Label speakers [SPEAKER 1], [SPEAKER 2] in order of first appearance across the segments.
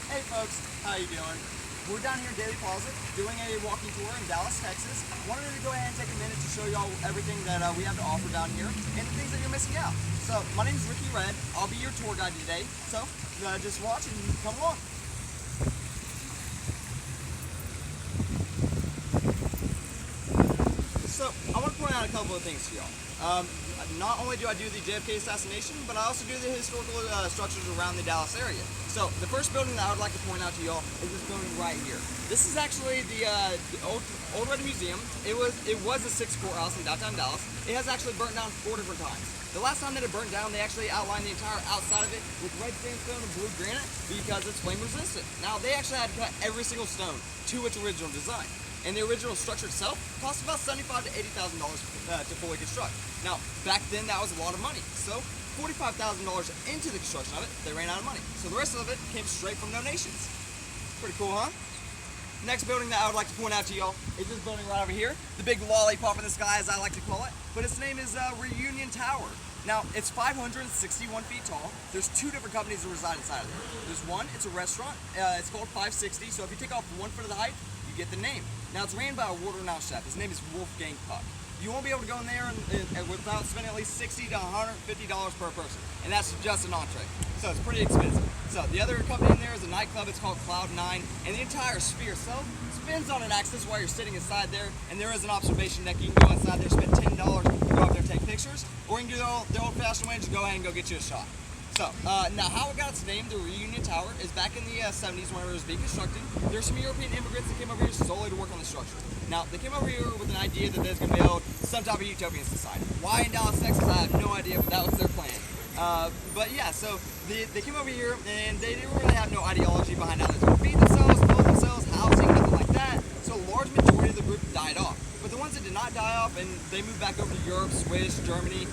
[SPEAKER 1] Hey folks, how you doing? We're down here in Dealey Plaza doing a walking tour in Dallas, Texas. Wanted to go ahead and take a minute to show y'all everything that we have to offer down here and the things that you're missing out. So, my name is Ricky Red. I'll be your tour guide today. So, just watch and come along. So, I want to point out a couple of things to y'all. Not only do I do the JFK assassination, but I also do the historical structures around the Dallas area. So, the first building that I would like to point out to y'all is this building right here. This is actually the old Red Museum. It was a 6th courthouse in downtown Dallas. It has actually burnt down 4 different times. The last time that it burnt down, they actually outlined the entire outside of it with red sandstone and blue granite because it's flame resistant. Now, they actually had to cut every single stone to its original design. And the original structure itself cost about $75,000 to $80,000 to fully construct. Now, back then that was a lot of money. So, $45,000 into the construction of it, they ran out of money. So the rest of it came straight from donations. Pretty cool, huh? Next building that I would like to point out to y'all is this building right over here. The big lollipop in the sky, as I like to call it. But its name is Reunion Tower. Now, it's 561 feet tall. There's 2 different companies that reside inside of it. There's one, it's a restaurant. It's called 560. So if you take off 1 foot of the height, you get the name. Now, it's ran by a world-renowned chef. His name is Wolfgang Puck. You won't be able to go in there and without spending at least $60 to $150 per person. And that's just an entree. So it's pretty expensive. So the other company in there is a nightclub. It's called Cloud 9. And the entire sphere itself spins on an axis while you're sitting inside there. And there is an observation deck. You can go inside there, spend $10 to go up there and take pictures. Or you can do the old-fashioned way and just go ahead and go get you a shot. So, now how it got its name, the Reunion Tower, is back in the 70s when it was being constructed. There's some European immigrants that came over here solely to work on the structure. Now, they came over here with an idea that they was going to build some type of utopian society. Why in Dallas, Texas, I have no idea, but that was their plan. But yeah, so they came over here and they didn't really have no ideology behind how they're going to feed themselves, clothe themselves, housing, nothing like that. So a large majority of the group died off. But the ones that did not die off and they moved back over to Europe, Swiss, Germany,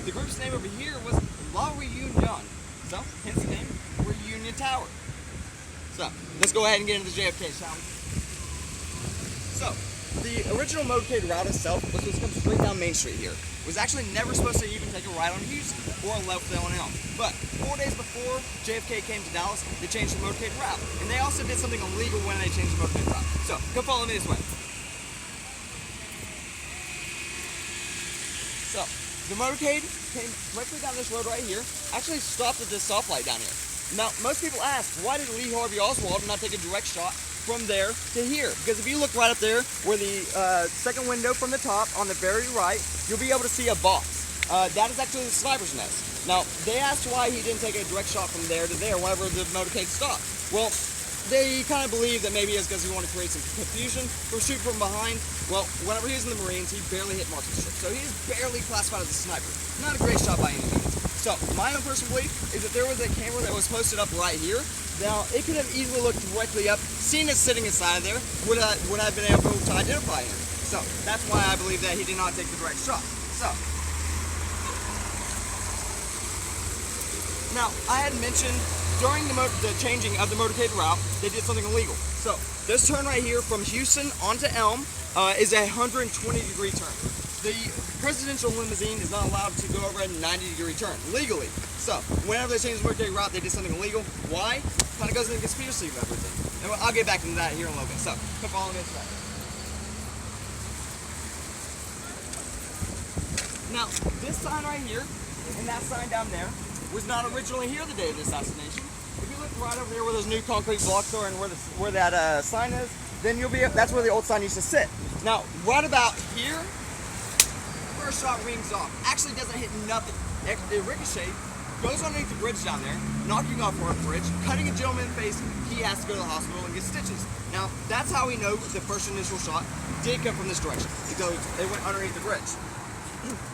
[SPEAKER 1] the group's name over here was La Reunion. So, hence the name, Reunion Tower. So, let's go ahead and get into the JFK, shall we? So, the original motorcade route itself was supposed to come straight down Main Street here. It was actually never supposed to even take a right on Houston or a left on Elm. But 4 days before JFK came to Dallas, they changed the motorcade route. And they also did something illegal when they changed the motorcade route. So, come follow me this way. So, the motorcade came directly down this road right here, actually stopped at this stoplight down here. Now, most people ask, why did Lee Harvey Oswald not take a direct shot from there to here? Because if you look right up there, where the second window from the top on the very right, you'll be able to see a box. That is actually the sniper's nest. Now, they asked why he didn't take a direct shot from there to there whenever the motorcade stopped. Well, they kind of believe that maybe it's because he wanted to create some confusion or shoot from behind. Well, whenever he was in the Marines, he barely hit marksmanship. So he is barely classified as a sniper. Not a great shot by any means. So, my own personal belief is that there was a camera that was posted up right here. Now, it could have easily looked directly up, seen us sitting inside of there, would have been able to identify him. So, that's why I believe that he did not take the direct shot. So, now, I had mentioned during the changing of the motorcade route, they did something illegal. So, this turn right here from Houston onto Elm is a 120-degree turn. The presidential limousine is not allowed to go over a 90-degree turn, legally. So, whenever they changed the motorcade route, they did something illegal. Why? Kind of goes into the conspiracy of everything. And I'll get back into that here in a little bit. So, come follow me this way. Now, this sign right here, and that sign down there, was not originally here the day of the assassination. If you look right over here where those new concrete blocks are and where that sign is, then that's where the old sign used to sit. Now, right about here, first shot rings off. Actually doesn't hit nothing. It ricocheted, goes underneath the bridge down there, knocking off our bridge, cutting a gentleman in the face. He has to go to the hospital and get stitches. Now, that's how we know the first initial shot did come from this direction. It went underneath the bridge.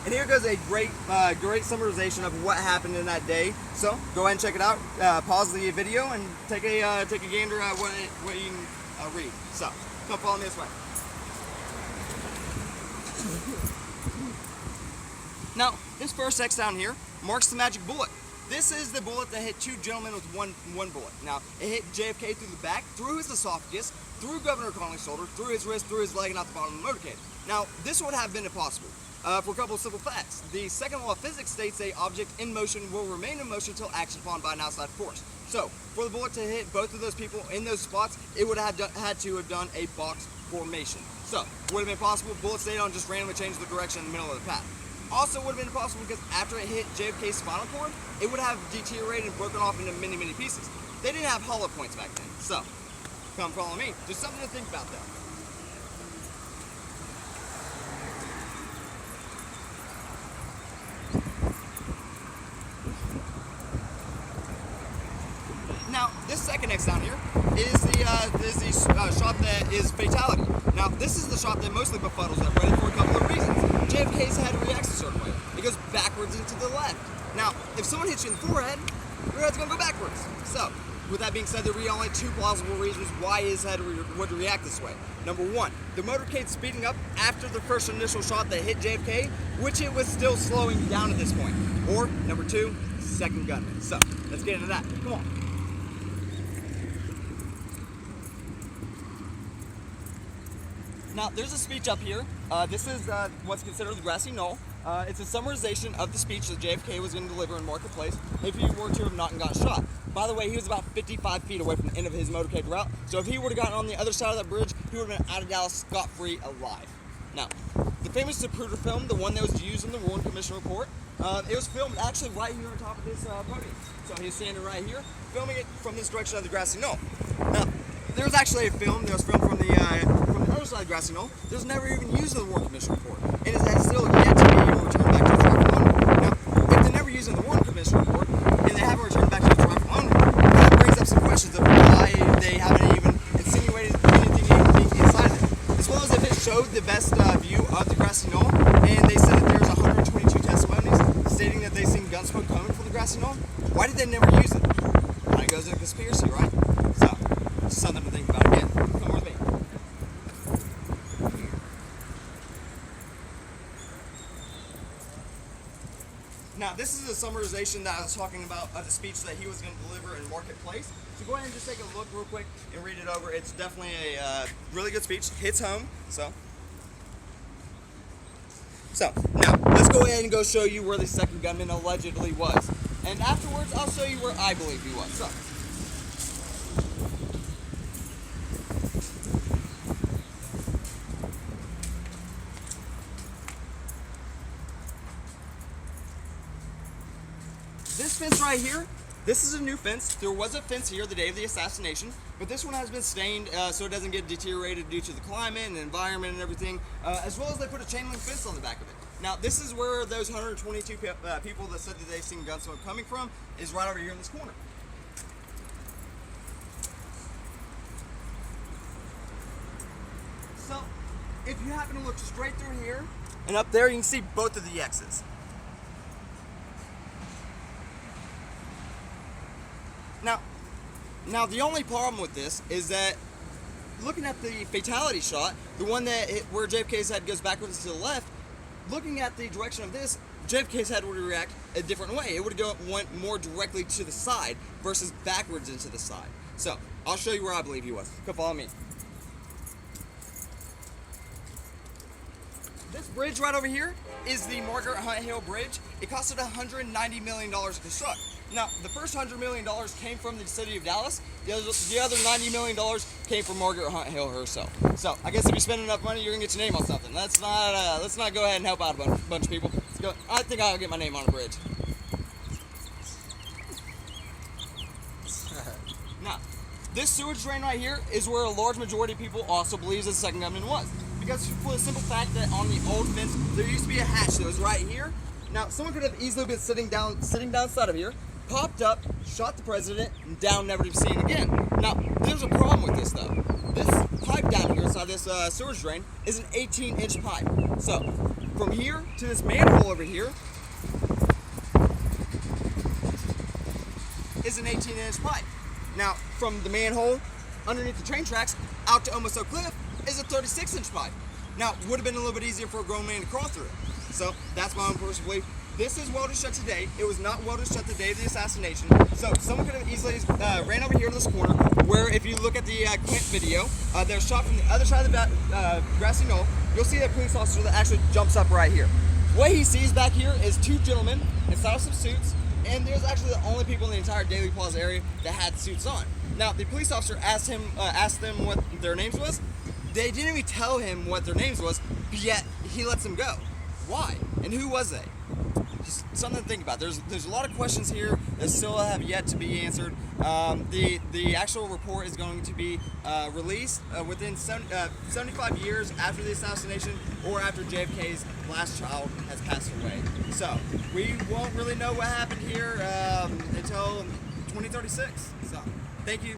[SPEAKER 1] And here goes a great summarization of what happened in that day. So go ahead and check it out. Pause the video and take a gander at what you can read. So come follow me this way. Now this first X down here marks the magic bullet. This is the bullet that hit 2 gentlemen with one bullet. Now it hit JFK through the back, through his esophagus, through Governor Connolly's shoulder, through his wrist, through his leg, and out the bottom of the motorcade. Now this would have been impossible. For a couple of simple facts. The second law of physics states a object in motion will remain in motion until action upon by an outside force. So for the bullet to hit both of those people in those spots, it would have had to have done a box formation. So would have been possible bullet stayed on, just randomly changed the direction in the middle of the path. Also would have been possible because after it hit JFK's spinal cord, it would have deteriorated and broken off into many, many pieces. They didn't have hollow points back then. So come follow me. Just something to think about though. Now, this second X down here is the shot that is fatality. Now, this is the shot that mostly befuddles everybody for a couple of reasons. JFK's head reacts a certain way. It goes backwards and to the left. Now, if someone hits you in the forehead, your head's going to go backwards. So, with that being said, there are only two plausible reasons why his head would react this way. Number one, the motorcade speeding up after the first initial shot that hit JFK, which it was still slowing down at this point. Or, number two, second gunman. So, let's get into that. Come on. Now, there's a speech up here. This is what's considered the grassy knoll. It's a summarization of the speech that JFK was going to deliver in Marketplace if he were to have not gotten shot. By the way, he was about 55 feet away from the end of his motorcade route, so if he would have gotten on the other side of that bridge, he would have been out of Dallas scot-free alive. Now, the famous Zapruder film, the one that was used in the Warren Commission report, it was filmed actually right here on top of this podium. So he's standing right here, filming it from this direction of the grassy knoll. Now, there was actually a film that was filmed from the other side of the grassy knoll. It was never even used in the Warren Commission report, and it has still yet to be returned back to its rightful owner. Now, if they're never used in the Warren Commission report, and they haven't returned back to its rightful owner, that brings up some questions of why they haven't even insinuated anything inside of it. As well as if it showed the best view of the grassy knoll, and they said that there's 122 testimonies stating that they've seen gun smoke coming from the grassy knoll, why did they never use it? Kind of goes into conspiracy, right? So, just something to think about again. Come with me. Now, this is a summarization that I was talking about of the speech that he was going to deliver in Marketplace. So go ahead and just take a look real quick and read it over. It's definitely a really good speech. Hits home. So now, let's go ahead and go show you where the second gunman allegedly was. And afterwards, I'll show you where I believe he was. So, this fence right here, this is a new fence. There was a fence here the day of the assassination, but this one has been stained so it doesn't get deteriorated due to the climate and the environment and everything, as well as they put a chain link fence on the back of it. Now, this is where those 122 people that said that they've seen gun smoke coming from is right over here in this corner. So, if you happen to look straight through here and up there, you can see both of the X's. Now the only problem with this is that looking at the fatality shot, the one that where JFK's head goes backwards to the left, looking at the direction of this, JFK's head would react a different way. It would have went more directly to the side versus backwards into the side. So I'll show you where I believe he was. Come follow me. This bridge right over here is the Margaret Hunt Hill Bridge. It costed $190 million to construct. Now, the first $100 million came from the city of Dallas. The other $90 million came from Margaret Hunt Hill herself. So, I guess if you spend enough money, you're gonna get your name on something. Let's not go ahead and help out a bunch of people. Let's go. I think I'll get my name on a bridge. Now, this sewage drain right here is where a large majority of people also believes that the second gunman was. Because for the simple fact that on the old fence, there used to be a hatch that was right here. Now, someone could have easily been sitting down inside of here, popped up, shot the president, and down, never to be seen again. Now, there's a problem with this though. This pipe down here inside this sewage drain is an 18-inch pipe. So, from here to this manhole over here is an 18-inch pipe. Now, from the manhole underneath the train tracks out to almost Oak Cliff is a 36-inch pipe. Now, would have been a little bit easier for a grown man to crawl through it. So, that's my own personal belief. This is welded shut today. It was not welded shut the day of the assassination. So, someone could have easily ran over here to this corner, where if you look at the Clint video, they're shot from the other side of the grassy knoll. You'll see a police officer that actually jumps up right here. What he sees back here is two gentlemen in stylish suits and there's actually the only people in the entire Dealey Plaza area that had suits on. Now, the police officer asked them what their names was. They didn't even tell him what their names was, but yet he lets them go. Why? And who was they? Just something to think about. There's a lot of questions here that still have yet to be answered. The actual report is going to be released within 75 years after the assassination or after JFK's last child has passed away. So we won't really know what happened here until 2036. So thank you.